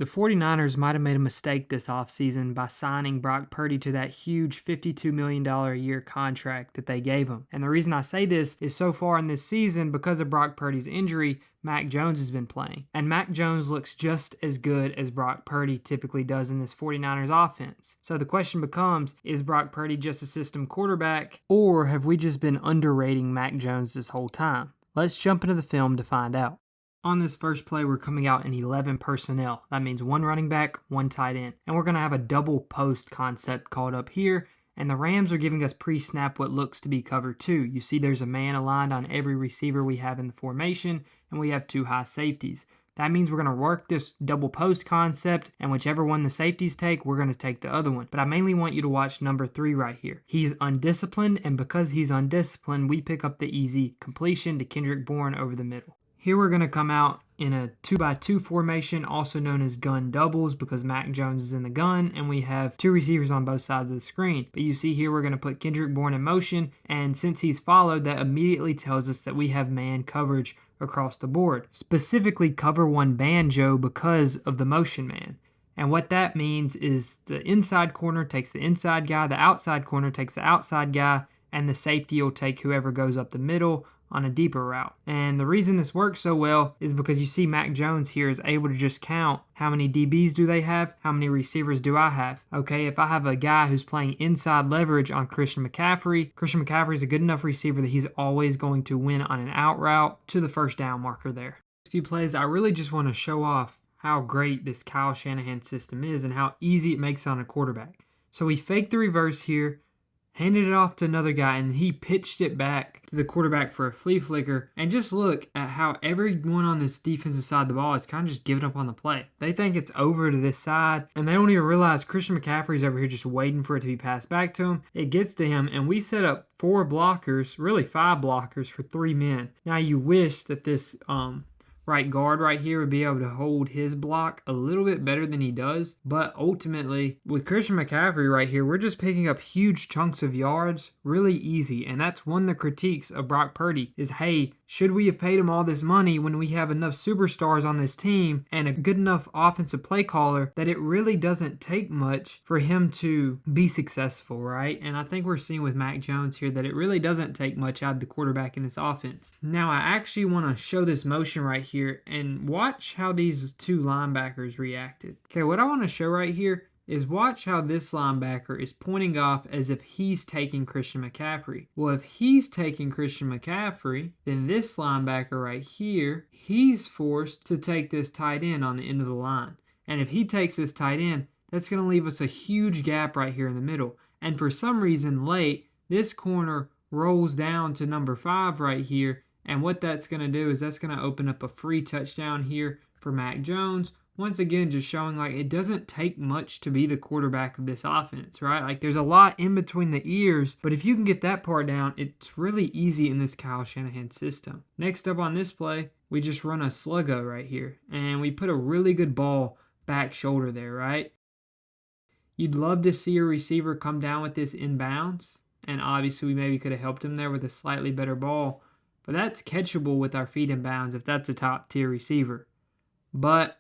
The 49ers might have made a mistake this offseason by signing Brock Purdy to that huge $52 million a year contract that they gave him. And the reason I say this is so far in this season, because of Brock Purdy's injury, Mac Jones has been playing. And Mac Jones looks just as good as Brock Purdy typically does in this 49ers offense. So the question becomes, is Brock Purdy just a system quarterback, or have we just been underrating Mac Jones this whole time? Let's jump into the film to find out. On this first play, we're coming out in 11 personnel. That means one running back, one tight end. And we're going to have a double post concept called up here. And the Rams are giving us pre-snap what looks to be cover 2. You see there's a man aligned on every receiver we have in the formation, and we have 2 high safeties. That means we're going to work this double post concept, and whichever one the safeties take, we're going to take the other one. But I mainly want you to watch number 3 right here. He's undisciplined, and because he's undisciplined, we pick up the easy completion to Kendrick Bourne over the middle. Here we're going to come out in a 2x2 formation, also known as gun doubles, because Mac Jones is in the gun and we have 2 receivers on both sides of the screen. But you see here we're going to put Kendrick Bourne in motion, and since he's followed, that immediately tells us that we have man coverage across the board. Specifically cover 1 banjo because of the motion man. And what that means is the inside corner takes the inside guy, the outside corner takes the outside guy, and the safety will take whoever goes up the middle on a deeper route. And the reason this works so well is because you see Mac Jones here is able to just count how many DBs do they have, how many receivers do I have. Okay, if I have a guy who's playing inside leverage on Christian McCaffrey is a good enough receiver that he's always going to win on an out route to the first down marker there. A few plays, I really just want to show off how great this Kyle Shanahan system is and how easy it makes on a quarterback. So we faked the reverse here, handed it off to another guy, and he pitched it back to the quarterback for a flea flicker. And just look at how everyone on this defensive side of the ball is kind of just giving up on the play. They think it's over to this side, and they don't even realize Christian McCaffrey's over here just waiting for it to be passed back to him. It gets to him, and we set up 4 blockers, really 5 blockers for 3 men. Now you wish that this right guard right here would be able to hold his block a little bit better than he does. But ultimately, with Christian McCaffrey right here, we're just picking up huge chunks of yards really easy. And that's one of the critiques of Brock Purdy is, hey, should we have paid him all this money when we have enough superstars on this team and a good enough offensive play caller that it really doesn't take much for him to be successful, right? And I think we're seeing with Mac Jones here that it really doesn't take much out of the quarterback in this offense. Now, I actually want to show this motion right here and watch how these 2 linebackers reacted. Okay, what I want to show right here is watch how this linebacker is pointing off as if he's taking Christian McCaffrey. Well, if he's taking Christian McCaffrey, then this linebacker right here, he's forced to take this tight end on the end of the line. And if he takes this tight end, that's going to leave us a huge gap right here in the middle. And for some reason late, this corner rolls down to number 5 right here. And what that's going to do is that's going to open up a free touchdown here for Mac Jones. Once again, just showing like it doesn't take much to be the quarterback of this offense, right? Like there's a lot in between the ears, but if you can get that part down, it's really easy in this Kyle Shanahan system. Next up on this play, we just run a sluggo right here, and we put a really good ball back shoulder there, right? You'd love to see a receiver come down with this inbounds, and obviously we maybe could have helped him there with a slightly better ball, but that's catchable with our feet in bounds if that's a top tier receiver. But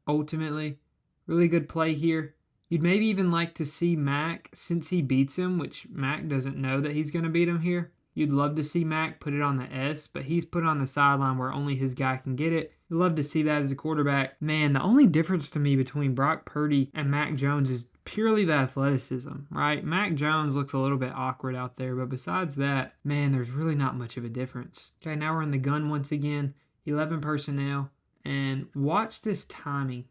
ultimately, really good play here. You'd maybe even like to see Mac, since he beats him, which Mac doesn't know that he's going to beat him here. You'd love to see Mac put it on the S, but he's put it on the sideline where only his guy can get it. You'd love to see that as a quarterback. Man, the only difference to me between Brock Purdy and Mac Jones is purely the athleticism, right? Mac Jones looks a little bit awkward out there, but besides that, man, there's really not much of a difference. Okay, now we're in the gun once again, 11 personnel. And watch this timing.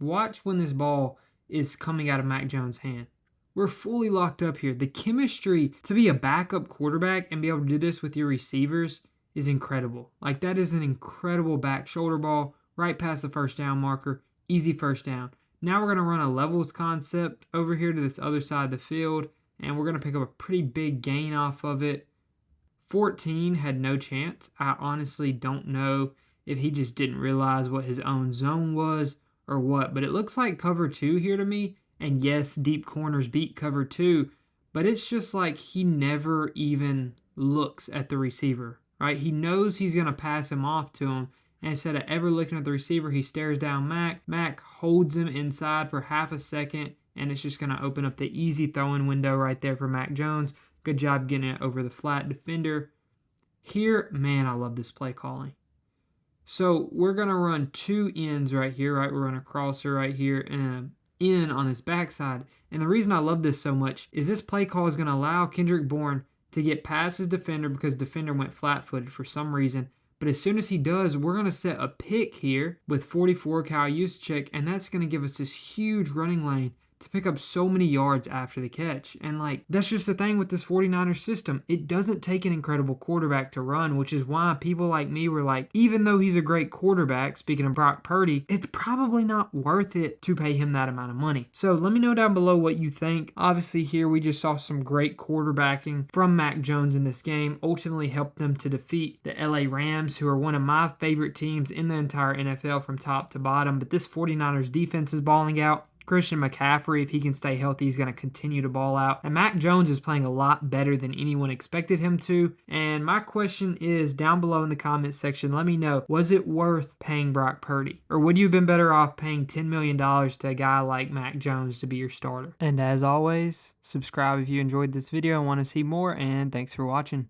Watch when this ball is coming out of Mac Jones' hand. We're fully locked up here. The chemistry to be a backup quarterback and be able to do this with your receivers is incredible. Like that is an incredible back shoulder ball right past the first down marker. Easy first down. Now we're going to run a levels concept over here to this other side of the field, and we're going to pick up a pretty big gain off of it. 14 had no chance. I honestly don't know if he just didn't realize what his own zone was or what. But it looks like cover 2 here to me. And yes, deep corners beat cover 2. But it's just like he never even looks at the receiver, right? He knows he's going to pass him off to him. And instead of ever looking at the receiver, he stares down Mac. Mac holds him inside for half a second, and it's just going to open up the easy throwing window right there for Mac Jones. Good job getting it over the flat defender. Here, man, I love this play calling. So we're going to run two ends right here, right? We're going to crosser right here and an in on his backside. And the reason I love this so much is this play call is going to allow Kendrick Bourne to get past his defender because the defender went flat-footed for some reason. But as soon as he does, we're going to set a pick here with 44 Kyle Juszczyk, and that's going to give us this huge running lane to pick up so many yards after the catch. And that's just the thing with this 49ers system. It doesn't take an incredible quarterback to run, which is why people like me were like, even though he's a great quarterback, speaking of Brock Purdy, it's probably not worth it to pay him that amount of money. So let me know down below what you think. Obviously here we just saw some great quarterbacking from Mac Jones in this game, ultimately helped them to defeat the LA Rams, who are one of my favorite teams in the entire NFL from top to bottom. But this 49ers defense is balling out. Christian McCaffrey, if he can stay healthy, he's going to continue to ball out. And Mac Jones is playing a lot better than anyone expected him to. And my question is down below in the comments section, let me know, was it worth paying Brock Purdy? Or would you have been better off paying $10 million to a guy like Mac Jones to be your starter? And as always, subscribe if you enjoyed this video and want to see more, and thanks for watching.